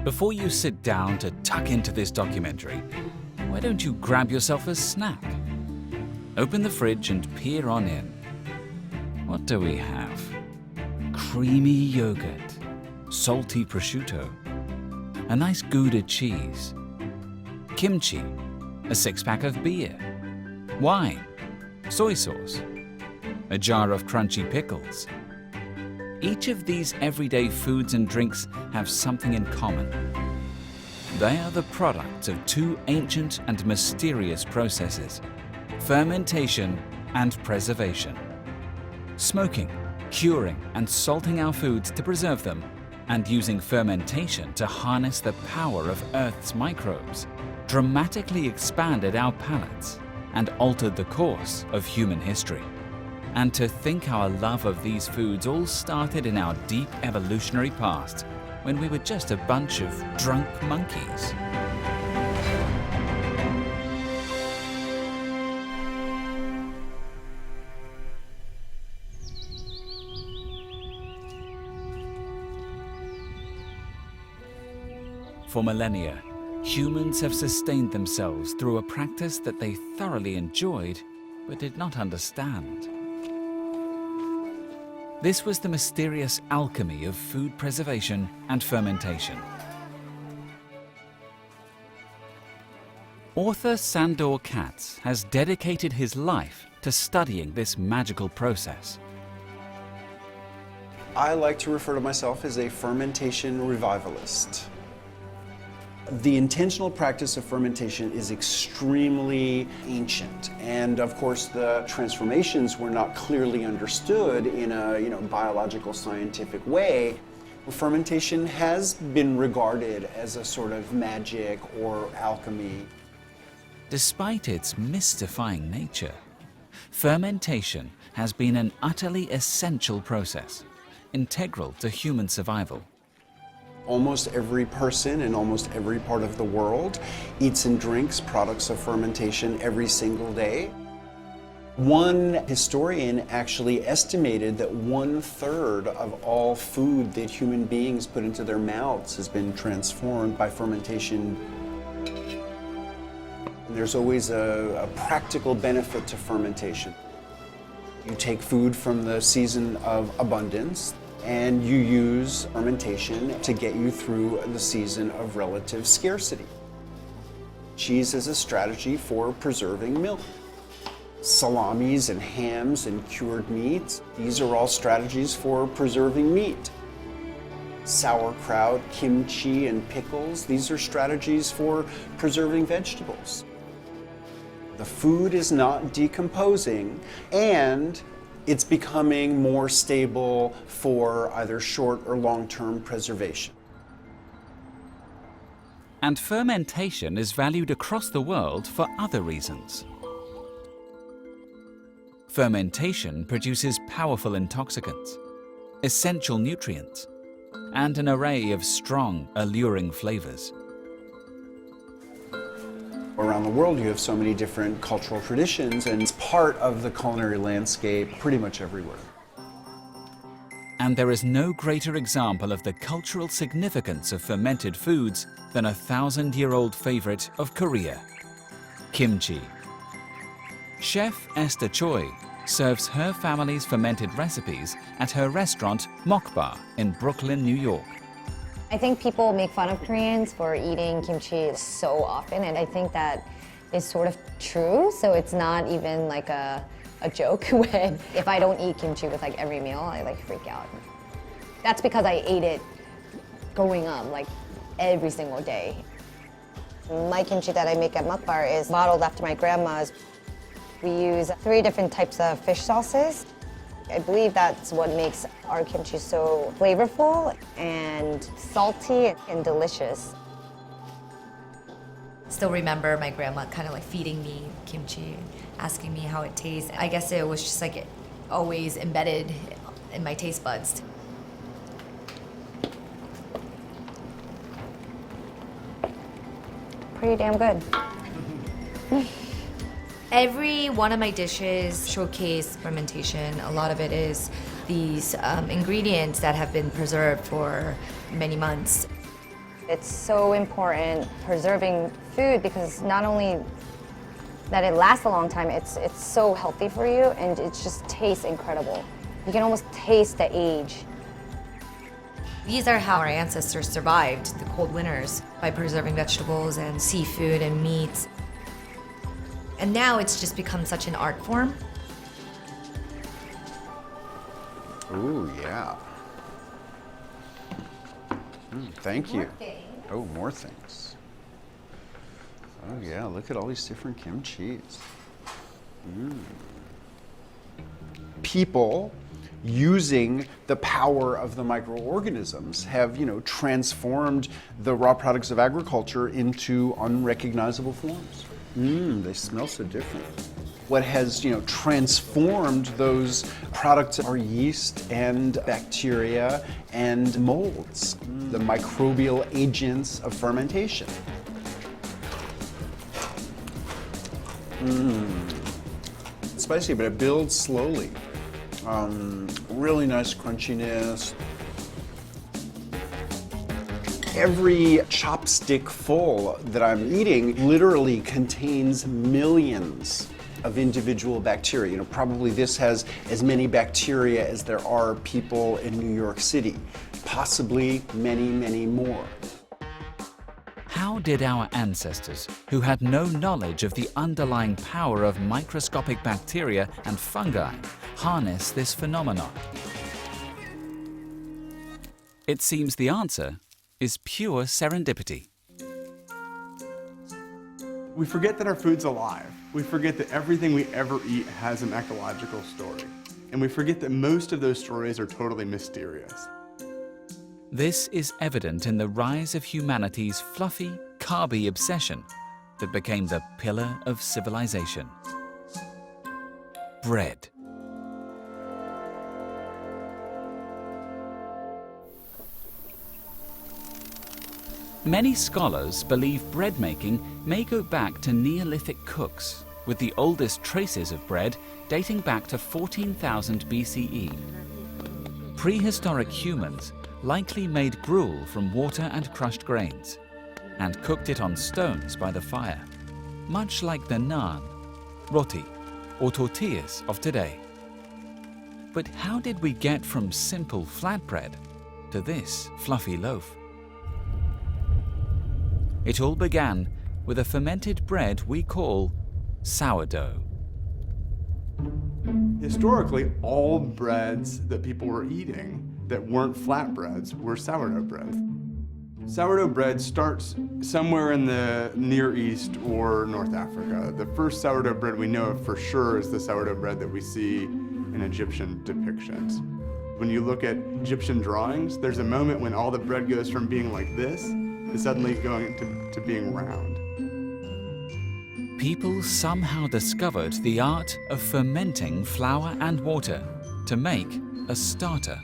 Before you sit down to tuck into this documentary, why don't you grab yourself a snack? Open the fridge and peer on in. What do we have? Creamy yogurt, salty prosciutto, a nice Gouda cheese, kimchi, a six-pack of beer, wine, soy sauce, a jar of crunchy pickles. Each of these everyday foods and drinks have something in common. They are the product of two ancient and mysterious processes: fermentation and preservation. Smoking, curing and salting our foods to preserve them, and using fermentation to harness the power of Earth's microbes, dramatically expanded our palates and altered the course of human history. And to think our love of these foods all started in our deep evolutionary past, when we were just a bunch of drunk monkeys. For millennia, humans have sustained themselves through a practice that they thoroughly enjoyed but did not understand. This was the mysterious alchemy of food preservation and fermentation. Author Sandor Katz has dedicated his life to studying this magical process. I like to refer to myself as a fermentation revivalist. The intentional practice of fermentation is extremely ancient, and of course the transformations were not clearly understood in a biological scientific way. Fermentation has been regarded as a sort of magic or alchemy. Despite its mystifying nature, fermentation has been an utterly essential process, integral to human survival. Almost every person in almost every part of the world eats and drinks products of fermentation every single day. One historian actually estimated that 1/3 of all food that human beings put into their mouths has been transformed by fermentation. And there's always a practical benefit to fermentation. You take food from the season of abundance, and you use fermentation to get you through the season of relative scarcity. Cheese is a strategy for preserving milk. Salamis and hams and cured meats, these are all strategies for preserving meat. Sauerkraut, kimchi, and pickles, these are strategies for preserving vegetables. The food is not decomposing, and it's becoming more stable for either short or long-term preservation. And fermentation is valued across the world for other reasons. Fermentation produces powerful intoxicants, essential nutrients, and an array of strong, alluring flavors. Around the world, you have so many different cultural traditions, and it's part of the culinary landscape pretty much everywhere. And there is no greater example of the cultural significance of fermented foods than a 1,000-year-old favorite of Korea, kimchi. Chef Esther Choi serves her family's fermented recipes at her restaurant Mokbar in Brooklyn, New York. I think people make fun of Koreans for eating kimchi so often, and I think that is sort of true, so it's not even like a joke when if I don't eat kimchi with like every meal, I like freak out. That's because I ate it growing up like every single day. My kimchi that I make at Mukbar is modeled after my grandma's. We use 3 different types of fish sauces. I believe that's what makes our kimchi so flavorful and salty and delicious. Still remember my grandma kind of like feeding me kimchi, asking me how it tastes. I guess it was just like always embedded in my taste buds. Pretty damn good. Every one of my dishes showcase fermentation. A lot of it is these ingredients that have been preserved for many months. It's so important preserving food because not only that it lasts a long time, it's so healthy for you and it just tastes incredible. You can almost taste the age. These are how our ancestors survived the cold winters, by preserving vegetables and seafood and meats. And now it's just become such an art form. Ooh, yeah. Thank you. Oh, more things. Oh yeah, look at all these different kimchis. People using the power of the microorganisms have, transformed the raw products of agriculture into unrecognizable forms. They smell so different. What has, transformed those products are yeast and bacteria and molds, the microbial agents of fermentation. It's spicy, but it builds slowly. Really nice crunchiness. Every chopstick full that I'm eating literally contains millions of individual bacteria. Probably this has as many bacteria as there are people in New York City, possibly many, many more. How did our ancestors, who had no knowledge of the underlying power of microscopic bacteria and fungi, harness this phenomenon? It seems the answer is pure serendipity. We forget that our food's alive. We forget that everything we ever eat has an ecological story. And we forget that most of those stories are totally mysterious. This is evident in the rise of humanity's fluffy, carby obsession that became the pillar of civilization. Bread. Many scholars believe bread making may go back to Neolithic cooks, with the oldest traces of bread dating back to 14,000 BCE. Prehistoric humans likely made gruel from water and crushed grains, and cooked it on stones by the fire, much like the naan, roti, or tortillas of today. But how did we get from simple flatbread to this fluffy loaf? It all began with a fermented bread we call sourdough. Historically, all breads that people were eating that weren't flatbreads were sourdough bread. Sourdough bread starts somewhere in the Near East or North Africa. The first sourdough bread we know of for sure is the sourdough bread that we see in Egyptian depictions. When you look at Egyptian drawings, there's a moment when all the bread goes from being like this to suddenly going to being round. People somehow discovered the art of fermenting flour and water to make a starter.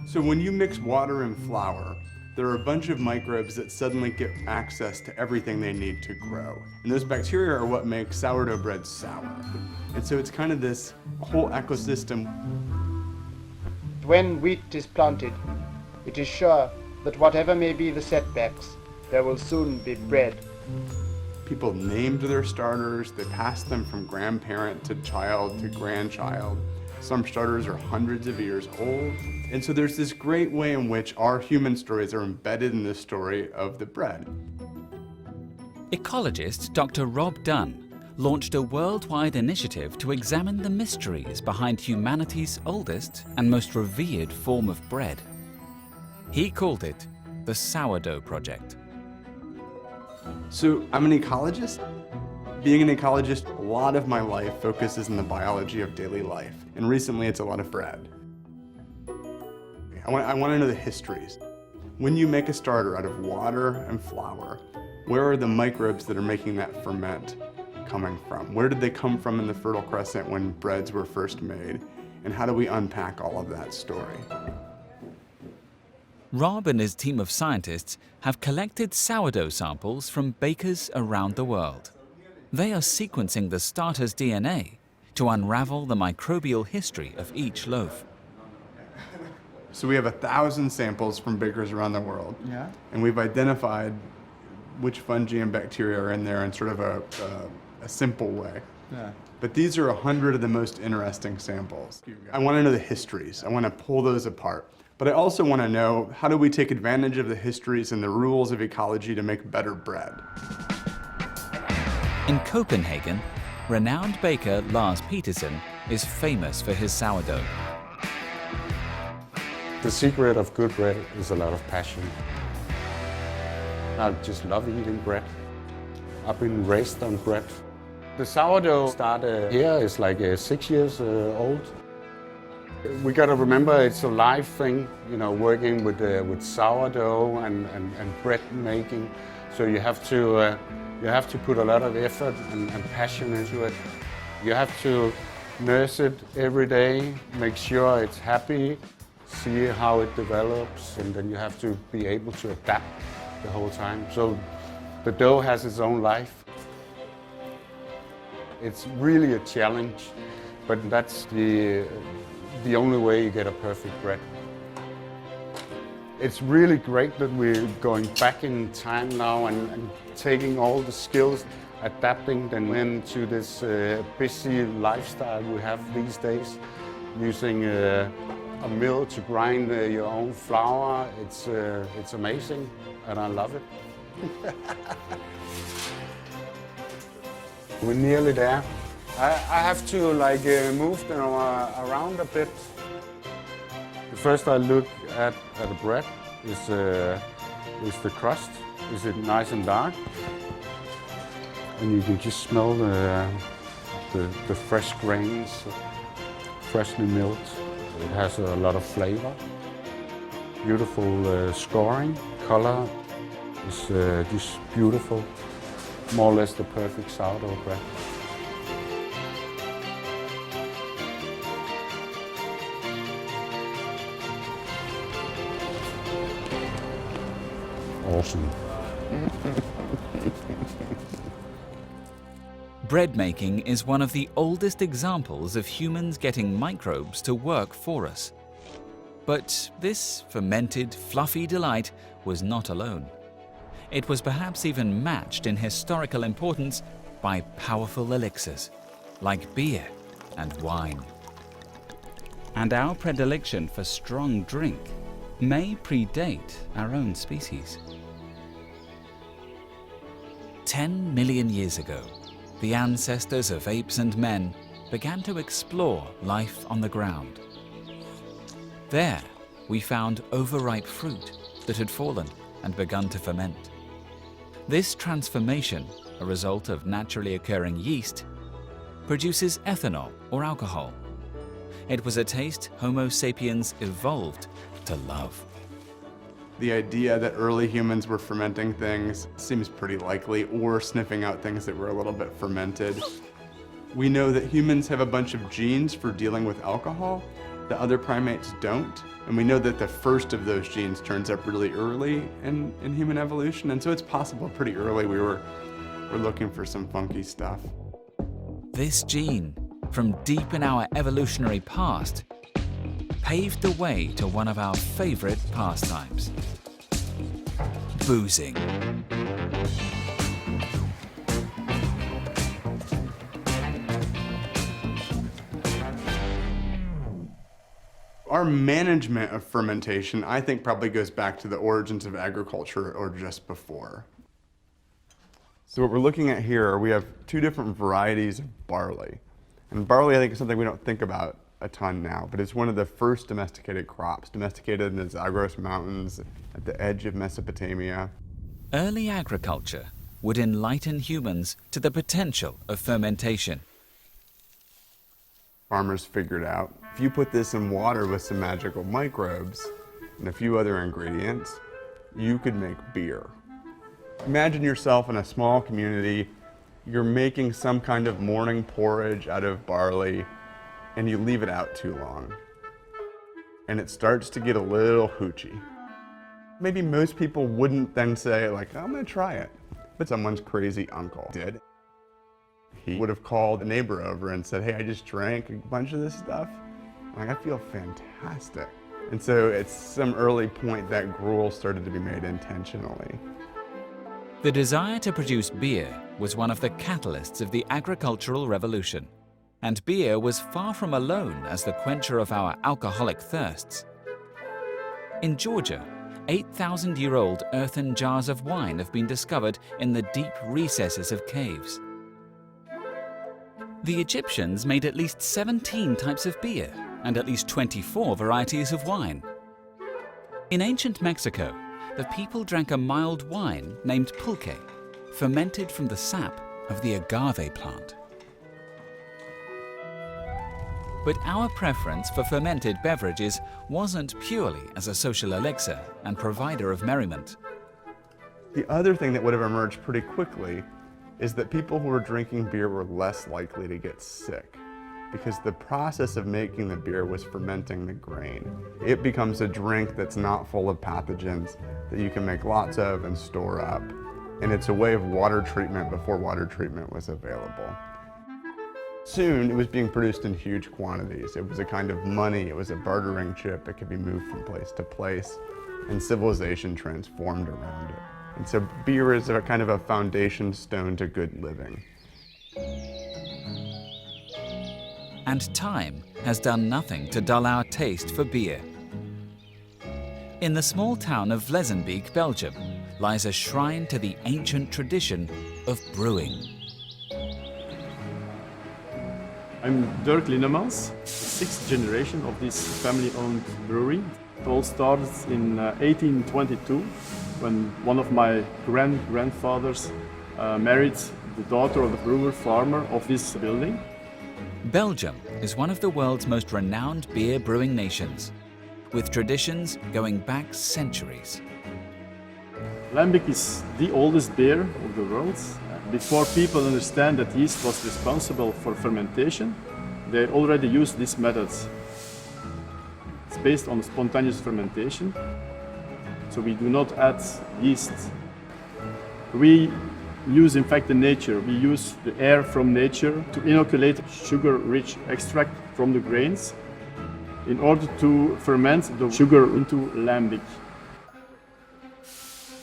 So when you mix water and flour, there are a bunch of microbes that suddenly get access to everything they need to grow. And those bacteria are what make sourdough bread sour. And so it's kind of this whole ecosystem. When wheat is planted, it is sure that whatever may be the setbacks, there will soon be bread. People named their starters, they passed them from grandparent to child to grandchild. Some starters are hundreds of years old. And so there's this great way in which our human stories are embedded in the story of the bread. Ecologist Dr. Rob Dunn launched a worldwide initiative to examine the mysteries behind humanity's oldest and most revered form of bread. He called it the Sourdough Project. So I'm an ecologist. Being an ecologist, a lot of my life focuses on the biology of daily life. And recently it's a lot of bread. I want to know the histories. When you make a starter out of water and flour, where are the microbes that are making that ferment coming from? Where did they come from in the Fertile Crescent when breads were first made? And how do we unpack all of that story? Rob and his team of scientists have collected sourdough samples from bakers around the world. They are sequencing the starter's DNA to unravel the microbial history of each loaf. So we have 1,000 samples from bakers around the world. Yeah. And we've identified which fungi and bacteria are in there in sort of a simple way. Yeah. But these are 100 of the most interesting samples. I want to know the histories. I want to pull those apart. But I also want to know, how do we take advantage of the histories and the rules of ecology to make better bread? In Copenhagen, renowned baker Lars Petersen is famous for his sourdough. The secret of good bread is a lot of passion. I just love eating bread. I've been raised on bread. The sourdough started here is like 6 years old. We got to remember it's a live thing, you know, working with sourdough and bread making. So you have to put a lot of effort and passion into it. You have to nurse it every day, make sure it's happy, see how it develops, and then you have to be able to adapt the whole time. So the dough has its own life. It's really a challenge, but that's the only way you get a perfect bread. It's really great that we're going back in time now and taking all the skills, adapting them into this busy lifestyle we have these days, using a mill to grind your own flour. It's amazing, and I love it. We're nearly there. I have to move them around a bit. First I look at the bread. Is the crust? Is it nice and dark? And you can just smell the fresh grains, freshly milled. It has a lot of flavor. Beautiful scoring. Color is just beautiful. More or less the perfect sourdough bread. Awesome. Bread making is one of the oldest examples of humans getting microbes to work for us. But this fermented, fluffy delight was not alone. It was perhaps even matched in historical importance by powerful elixirs, like beer and wine. And our predilection for strong drink may predate our own species. 10 million years ago, the ancestors of apes and men began to explore life on the ground. There, we found overripe fruit that had fallen and begun to ferment. This transformation, a result of naturally occurring yeast, produces ethanol or alcohol. It was a taste Homo sapiens evolved to love. The idea that early humans were fermenting things seems pretty likely, or sniffing out things that were a little bit fermented. We know that humans have a bunch of genes for dealing with alcohol that other primates don't. And we know that the first of those genes turns up really early in human evolution. And so it's possible pretty early we're looking for some funky stuff. This gene, from deep in our evolutionary past, paved the way to one of our favorite pastimes: boozing. Our management of fermentation, I think, probably goes back to the origins of agriculture or just before. So what we're looking at here, we have two different varieties of barley. And barley, I think, is something we don't think about a ton now, but it's one of the first domesticated crops, domesticated in the Zagros Mountains at the edge of Mesopotamia. Early agriculture would enlighten humans to the potential of fermentation. Farmers figured out, if you put this in water with some magical microbes and a few other ingredients, you could make beer. Imagine yourself in a small community, you're making some kind of morning porridge out of barley, and you leave it out too long. And it starts to get a little hoochie. Maybe most people wouldn't then say, like, I'm gonna try it. But someone's crazy uncle did. He would have called a neighbor over and said, hey, I just drank a bunch of this stuff. Like, I feel fantastic. And so at some early point, that gruel started to be made intentionally. The desire to produce beer was one of the catalysts of the agricultural revolution, and beer was far from alone as the quencher of our alcoholic thirsts. In Georgia, 8,000-year-old earthen jars of wine have been discovered in the deep recesses of caves. The Egyptians made at least 17 types of beer and at least 24 varieties of wine. In ancient Mexico, the people drank a mild wine named pulque, fermented from the sap of the agave plant. But our preference for fermented beverages wasn't purely as a social elixir and provider of merriment. The other thing that would have emerged pretty quickly is that people who were drinking beer were less likely to get sick, because the process of making the beer was fermenting the grain. It becomes a drink that's not full of pathogens that you can make lots of and store up. And it's a way of water treatment before water treatment was available. Soon, it was being produced in huge quantities. It was a kind of money, it was a bartering chip. It could be moved from place to place, and civilization transformed around it. And so beer is a kind of a foundation stone to good living. And time has done nothing to dull our taste for beer. In the small town of Vlezenbeek, Belgium, lies a shrine to the ancient tradition of brewing. I'm Dirk Linnemans, sixth generation of this family-owned brewery. It all started in 1822 when one of my grandfathers married the daughter of the brewer farmer of this building. Belgium is one of the world's most renowned beer brewing nations, with traditions going back centuries. Lambic is the oldest beer of the world. Before people understand that yeast was responsible for fermentation, they already used these methods. It's based on spontaneous fermentation, so we do not add yeast. We use, in fact, the nature. We use the air from nature to inoculate sugar-rich extract from the grains in order to ferment the sugar into lambic.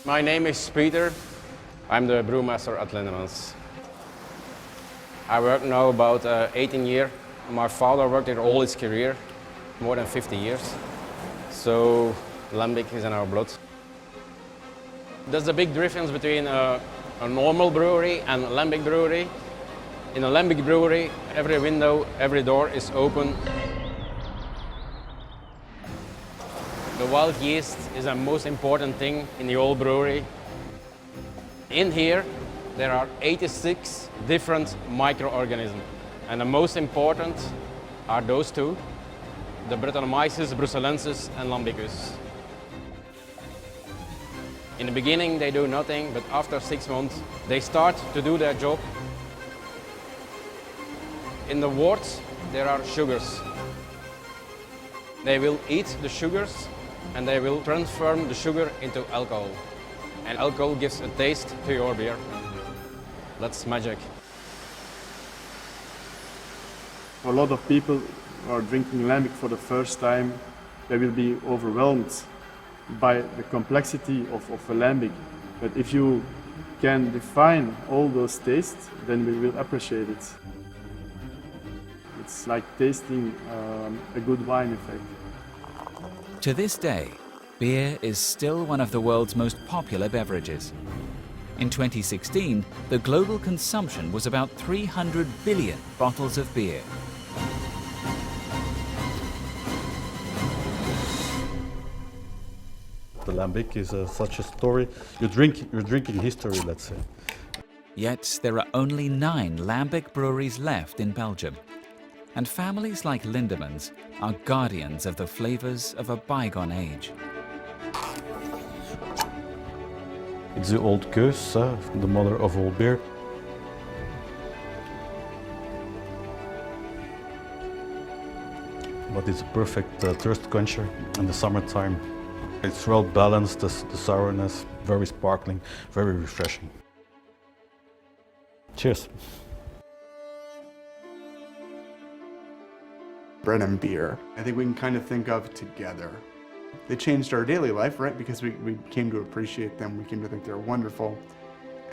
My name is Peter. I'm the brewmaster at Linnemans. I work now about 18 years. My father worked here all his career, more than 50 years. So lambic is in our blood. There's a big difference between a normal brewery and a lambic brewery. In a lambic brewery, every window, every door is open. The wild yeast is the most important thing in the whole brewery. In here, there are 86 different microorganisms. And the most important are those two, the Brettanomyces bruxellensis and Lambicus. In the beginning, they do nothing, but after 6 months, they start to do their job. In the wort, there are sugars. They will eat the sugars and they will transform the sugar into alcohol. And alcohol gives a taste to your beer. That's magic. For a lot of people who are drinking lambic for the first time, they will be overwhelmed by the complexity of a lambic. But if you can define all those tastes, then we will appreciate it. It's like tasting a good wine, in fact. To this day, beer is still one of the world's most popular beverages. In 2016, the global consumption was about 300 billion bottles of beer. The lambic is such a story. You're drinking history, let's say. Yet there are only 9 lambic breweries left in Belgium. And families like Lindemans are guardians of the flavors of a bygone age. It's the old Keus, the mother of all beer. But it's a perfect thirst quencher in the summertime. It's well balanced, the sourness, very sparkling, very refreshing. Cheers. Bread and beer, I think we can kind of think of together. They changed our daily life, right? Because we came to appreciate them, we came to think they were wonderful.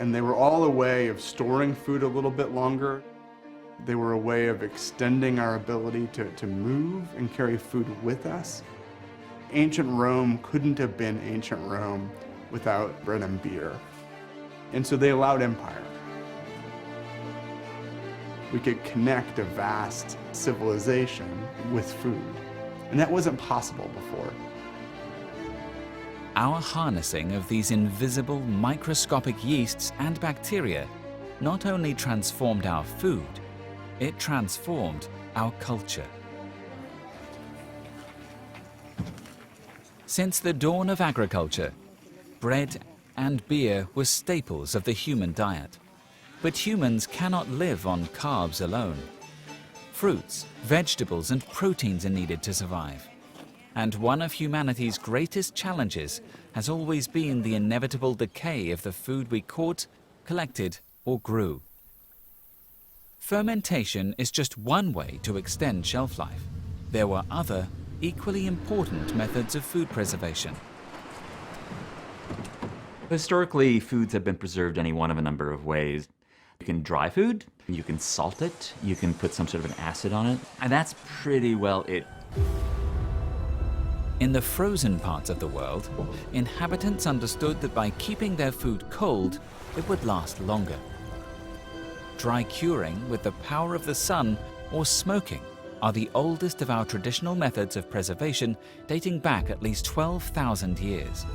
And they were all a way of storing food a little bit longer. They were a way of extending our ability to move and carry food with us. Ancient Rome couldn't have been ancient Rome without bread and beer. And so they allowed empire. We could connect a vast civilization with food. And that wasn't possible before. Our harnessing of these invisible microscopic yeasts and bacteria not only transformed our food, it transformed our culture. Since the dawn of agriculture, bread and beer were staples of the human diet. But humans cannot live on carbs alone. Fruits, vegetables, and proteins are needed to survive. And one of humanity's greatest challenges has always been the inevitable decay of the food we caught, collected, or grew. Fermentation is just one way to extend shelf life. There were other, equally important methods of food preservation. Historically, foods have been preserved any one of a number of ways. You can dry food, you can salt it, you can put some sort of an acid on it, and that's pretty well it. In the frozen parts of the world, inhabitants understood that by keeping their food cold, it would last longer. Dry curing with the power of the sun or smoking are the oldest of our traditional methods of preservation, dating back at least 12,000 years.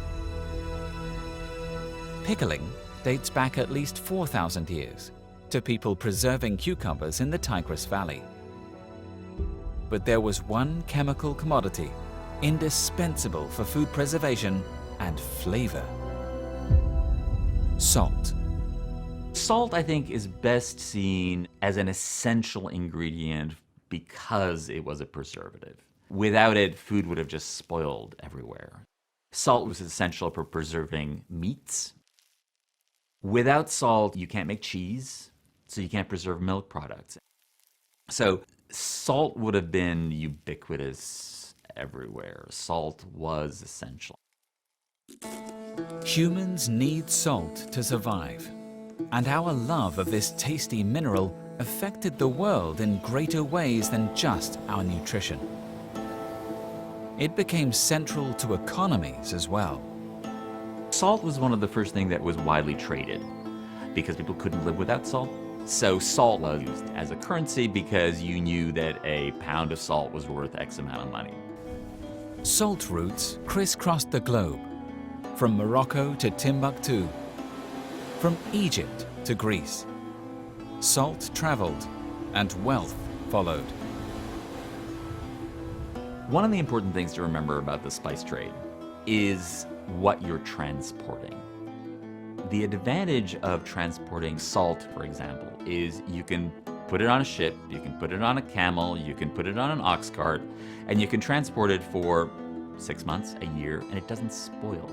Pickling dates back at least 4,000 years, to people preserving cucumbers in the Tigris Valley. But there was one chemical commodity indispensable for food preservation and flavor: salt. Salt, I think, is best seen as an essential ingredient because it was a preservative. Without it, food would have just spoiled everywhere. Salt was essential for preserving meats. Without salt, you can't make cheese, so you can't preserve milk products. So salt would have been ubiquitous everywhere. Salt was essential. Humans need salt to survive, and our love of this tasty mineral affected the world in greater ways than just our nutrition. It became central to economies as well. Salt was one of the first things that was widely traded because people couldn't live without salt. So salt was used as a currency because you knew that a pound of salt was worth X amount of money. Salt routes crisscrossed the globe, from Morocco to Timbuktu, from Egypt to Greece. Salt traveled, and wealth followed. One of the important things to remember about the spice trade is what you're transporting. The advantage of transporting salt, for example, is you can put it on a ship, you can put it on a camel, you can put it on an ox cart, and you can transport it for 6 months, a year, and it doesn't spoil.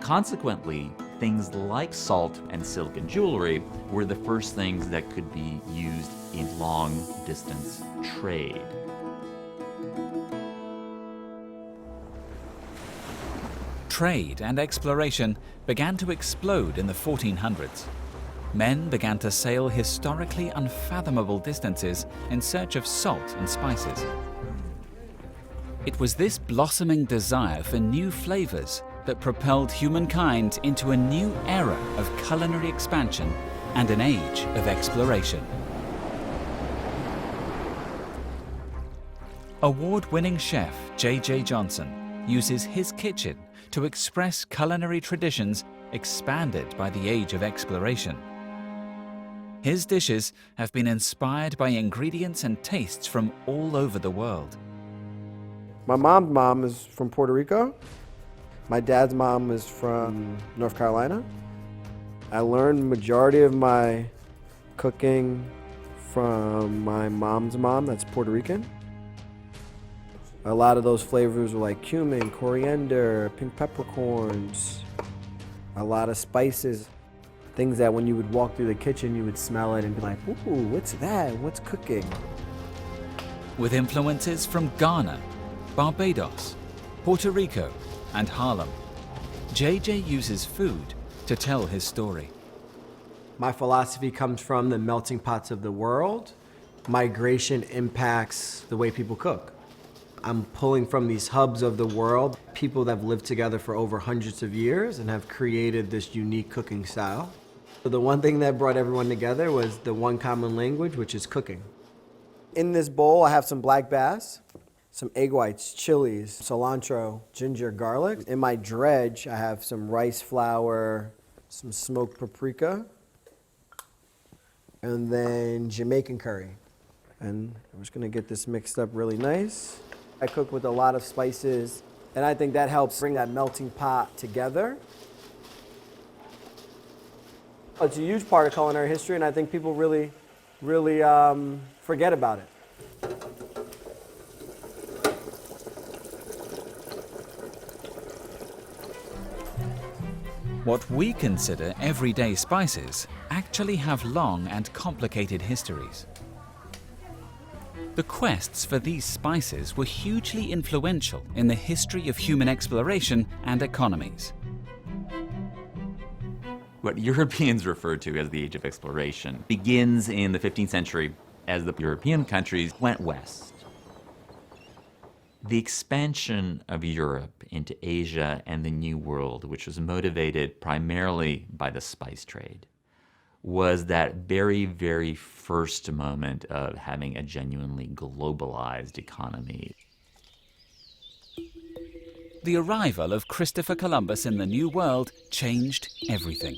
Consequently, things like salt and silk and jewelry were the first things that could be used in long-distance trade. Trade and exploration began to explode in the 1400s. Men began to sail historically unfathomable distances in search of salt and spices. It was this blossoming desire for new flavors that propelled humankind into a new era of culinary expansion and an age of exploration. Award-winning chef J.J. Johnson uses his kitchen to express culinary traditions expanded by the age of exploration. His dishes have been inspired by ingredients and tastes from all over the world. My mom's mom is from Puerto Rico. My dad's mom is from North Carolina. I learned majority of my cooking from my mom's mom, that's Puerto Rican. A lot of those flavors were like cumin, coriander, pink peppercorns, a lot of spices. Things that when you would walk through the kitchen, you would smell it and be like, ooh, what's that? What's cooking? With influences from Ghana, Barbados, Puerto Rico, and Harlem, JJ uses food to tell his story. My philosophy comes from the melting pots of the world. Migration impacts the way people cook. I'm pulling from these hubs of the world, people that have lived together for over hundreds of years and have created this unique cooking style. So the one thing that brought everyone together was the one common language, which is cooking. In this bowl, I have some black bass, some egg whites, chilies, cilantro, ginger, garlic. In my dredge, I have some rice flour, some smoked paprika, and then Jamaican curry. And I'm just gonna get this mixed up really nice. I cook with a lot of spices, and I think that helps bring that melting pot together. It's a huge part of culinary history, and I think people really forget about it. What we consider everyday spices actually have long and complicated histories. The quests for these spices were hugely influential in the history of human exploration and economies. What Europeans refer to as the Age of Exploration begins in the 15th century as the European countries went west. The expansion of Europe into Asia and the New World, which was motivated primarily by the spice trade, was that very, very first moment of having a genuinely globalized economy. The arrival of Christopher Columbus in the New World changed everything.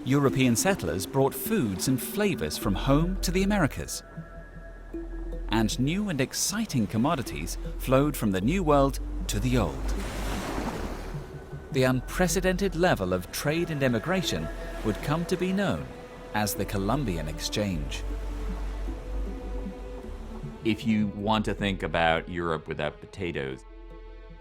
European settlers brought foods and flavors from home to the Americas. And new and exciting commodities flowed from the New World to the Old. The unprecedented level of trade and immigration would come to be known as the Columbian Exchange. If you want to think about Europe without potatoes,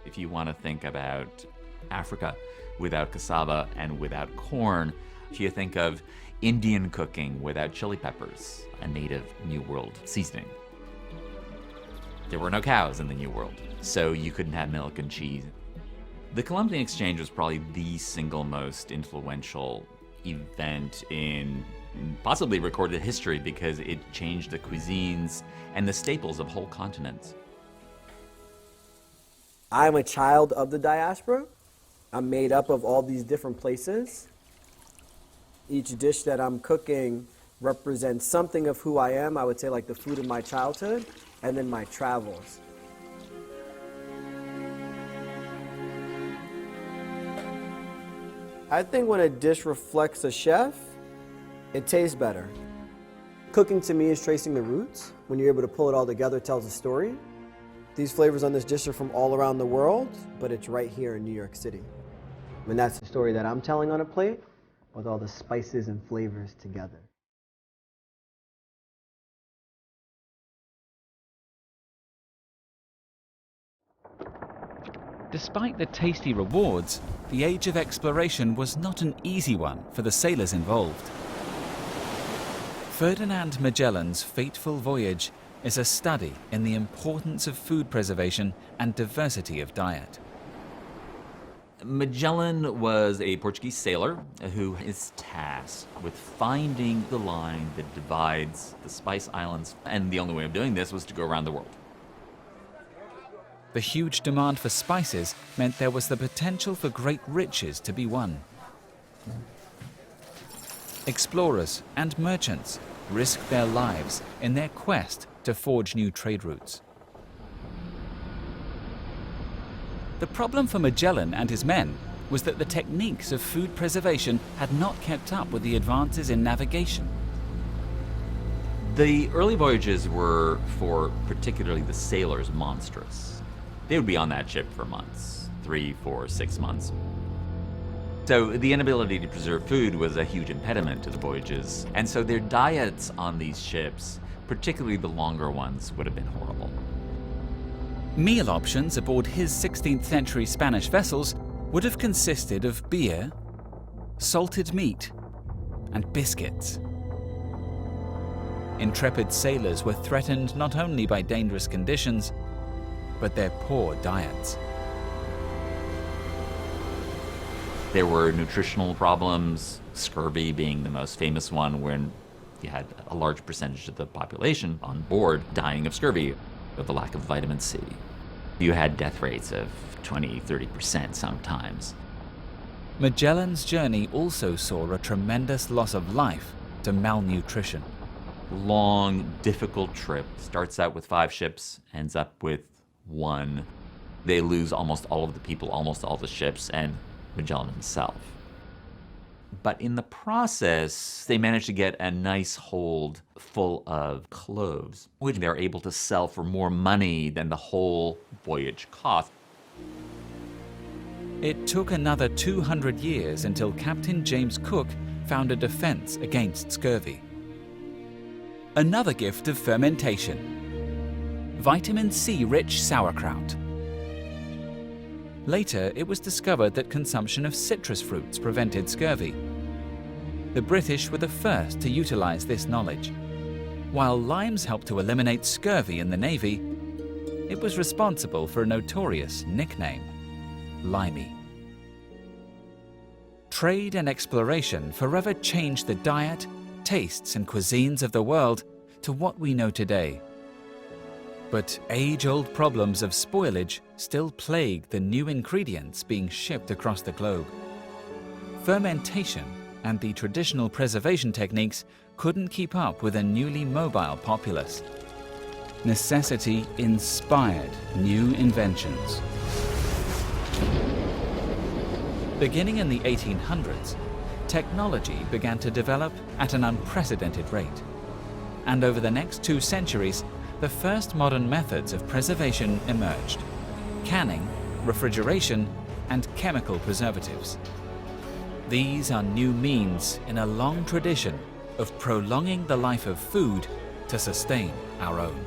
if you want to think about Africa without cassava and without corn, if you think of Indian cooking without chili peppers, a native New World seasoning. There were no cows in the New World, so you couldn't have milk and cheese. The Columbian Exchange was probably the single most influential event in possibly recorded history because it changed the cuisines and the staples of whole continents. I'm a child of the diaspora. I'm made up of all these different places. Each dish that I'm cooking represents something of who I am. I would say like the food of my childhood and then my travels. I think when a dish reflects a chef, it tastes better. Cooking to me is tracing the roots. When you're able to pull it all together, it tells a story. These flavors on this dish are from all around the world, but it's right here in New York City. And that's the story that I'm telling on a plate with all the spices and flavors together. Despite the tasty rewards, the Age of Exploration was not an easy one for the sailors involved. Ferdinand Magellan's fateful voyage is a study in the importance of food preservation and diversity of diet. Magellan was a Portuguese sailor who is tasked with finding the line that divides the Spice Islands, and the only way of doing this was to go around the world. The huge demand for spices meant there was the potential for great riches to be won. Explorers and merchants risked their lives in their quest to forge new trade routes. The problem for Magellan and his men was that the techniques of food preservation had not kept up with the advances in navigation. The early voyages were, for particularly the sailors, monstrous. They would be on that ship for months, 3, 4, 6 months. So the inability to preserve food was a huge impediment to the voyages, and so their diets on these ships, particularly the longer ones, would have been horrible. Meal options aboard his 16th century Spanish vessels would have consisted of beer, salted meat, and biscuits. Intrepid sailors were threatened not only by dangerous conditions, but their poor diets. There were nutritional problems, scurvy being the most famous one, when you had a large percentage of the population on board dying of scurvy, of the lack of vitamin C. You had death rates of 20–30% sometimes. Magellan's journey also saw a tremendous loss of life to malnutrition. Long, difficult trip. Starts out with 5 ships, ends up with 1. They lose almost all of the people, almost all the ships, and Magellan himself. But in the process, they managed to get a nice hold full of cloves, which they're able to sell for more money than the whole voyage cost. It took another 200 years until Captain James Cook found a defense against scurvy. Another gift of fermentation: vitamin C-rich sauerkraut. Later, it was discovered that consumption of citrus fruits prevented scurvy. The British were the first to utilize this knowledge. While limes helped to eliminate scurvy in the Navy, it was responsible for a notorious nickname: limey. Trade and exploration forever changed the diet, tastes, and cuisines of the world to what we know today. But age-old problems of spoilage still plague the new ingredients being shipped across the globe. Fermentation and the traditional preservation techniques couldn't keep up with a newly mobile populace. Necessity inspired new inventions. Beginning in the 1800s, technology began to develop at an unprecedented rate. And over the next 2 centuries, the first modern methods of preservation emerged: canning, refrigeration, and chemical preservatives. These are new means in a long tradition of prolonging the life of food to sustain our own.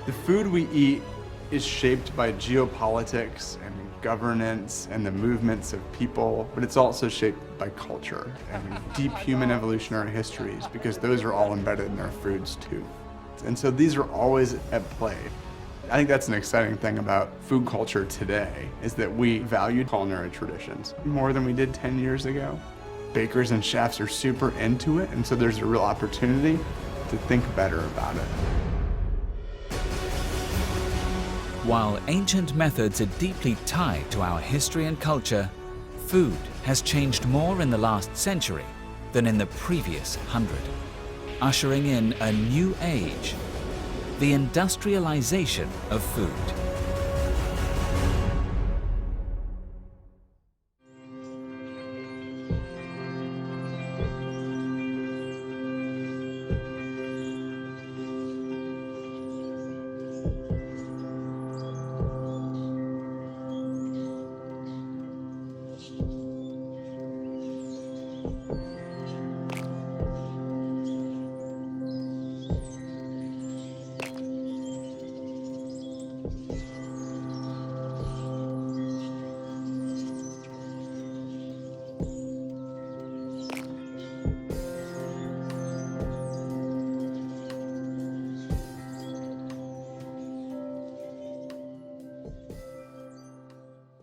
The food we eat is shaped by geopolitics and governance and the movements of people, but it's also shaped by culture and deep human evolutionary histories, because those are all embedded in our foods too. And so these are always at play. I think that's an exciting thing about food culture today, is that we value culinary traditions more than we did 10 years ago. Bakers and chefs are super into it, and so there's a real opportunity to think better about it. While ancient methods are deeply tied to our history and culture, food has changed more in the last century than in the previous 100, ushering in a new age: the industrialization of food.